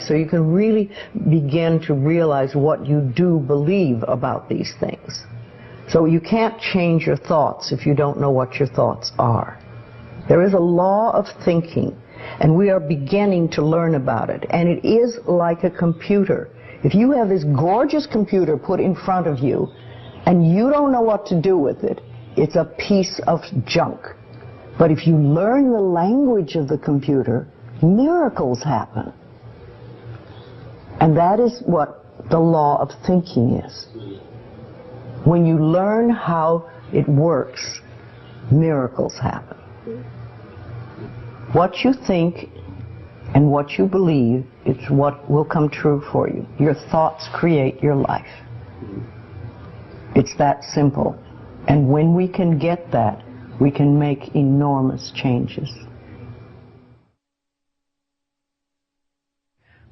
so you can really begin to realize what you do believe about these things. So you can't change your thoughts if you don't know what your thoughts are. There is a law of thinking, and we are beginning to learn about it. And it is like a computer. If you have this gorgeous computer put in front of you, and you don't know what to do with it, it's a piece of junk. But if you learn the language of the computer, miracles happen. And that is what the law of thinking is. When you learn how it works, miracles happen. What you think and what you believe is what will come true for you. Your thoughts create your life. It's that simple. And when we can get that, we can make enormous changes.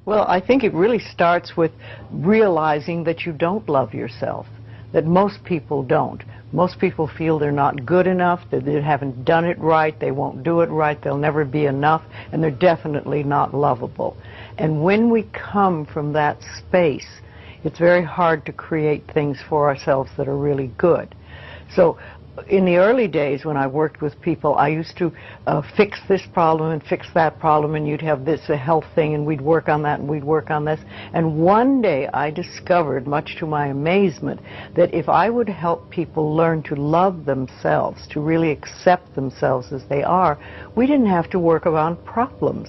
Well, I think it really starts with realizing that you don't love yourself, that most people don't. Most people feel they're not good enough, that they haven't done it right, they won't do it right, they'll never be enough, and they're definitely not lovable. And when we come from that space, it's very hard to create things for ourselves that are really good. So in the early days when I worked with people, I used to fix this problem and fix that problem, and you'd have this a health thing, and we'd work on that, and we'd work on this. And one day I discovered, much to my amazement, that if I would help people learn to love themselves, to really accept themselves as they are, we didn't have to work around problems,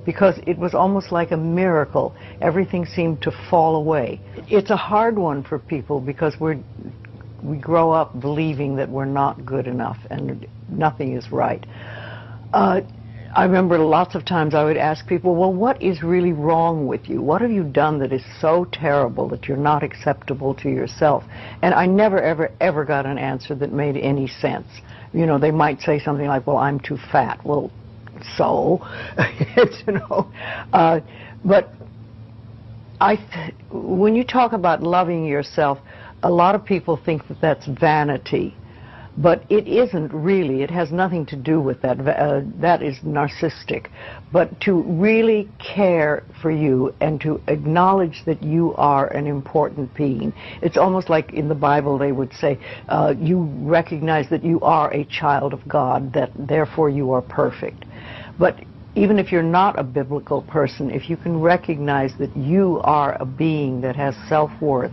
because it was almost like a miracle. Everything seemed to fall away. It's a hard one for people because we grow up believing that we're not good enough and nothing is right. I remember lots of times I would ask people, well, what is really wrong with you? What have you done that is so terrible that you're not acceptable to yourself? And I never, ever, ever got an answer that made any sense. You know, they might say something like, well, I'm too fat. Well, so, you know. But when you talk about loving yourself, a lot of people think that that's vanity, but it isn't really. It has nothing to do with that. That is narcissistic. But to really care for you and to acknowledge that you are an important being. It's almost like in the Bible they would say, you recognize that you are a child of God, that therefore you are perfect. But even if you're not a biblical person, if you can recognize that you are a being that has self-worth,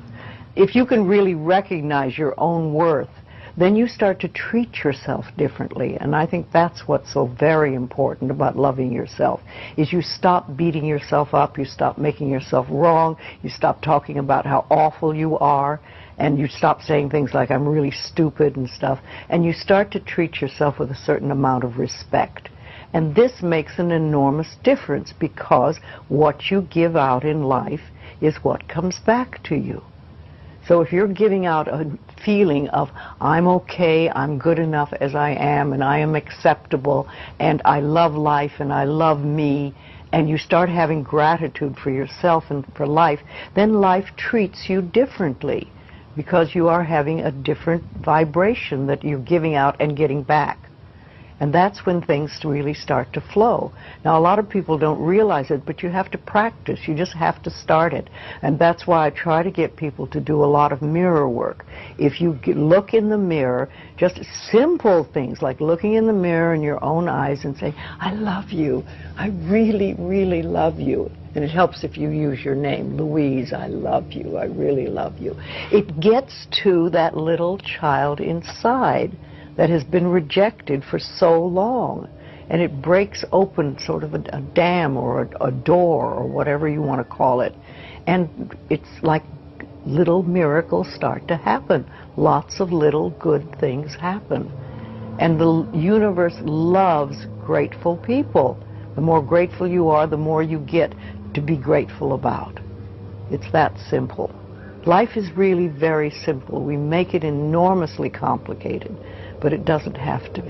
if you can really recognize your own worth, then you start to treat yourself differently. And I think that's what's so very important about loving yourself, is you stop beating yourself up, you stop making yourself wrong, you stop talking about how awful you are, and you stop saying things like, I'm really stupid and stuff, and you start to treat yourself with a certain amount of respect. And this makes an enormous difference, because what you give out in life is what comes back to you. So if you're giving out a feeling of, I'm okay, I'm good enough as I am, and I am acceptable, and I love life, and I love me, and you start having gratitude for yourself and for life, then life treats you differently, because you are having a different vibration that you're giving out and getting back. And that's when things really start to flow. Now, a lot of people don't realize it, but you have to practice. You just have to start it. And that's why I try to get people to do a lot of mirror work. If you look in the mirror, just simple things like looking in the mirror in your own eyes and say, I love you. I really, really love you. And it helps if you use your name, Louise, I love you. I really love you. It gets to that little child inside that has been rejected for so long, and it breaks open sort of a dam or a door or whatever you want to call it, and it's like little miracles start to happen. Lots of little good things happen, and the universe loves grateful people. The more grateful you are, the more you get to be grateful about. It's that simple. Life is really very simple. We make it enormously complicated, but it doesn't have to be.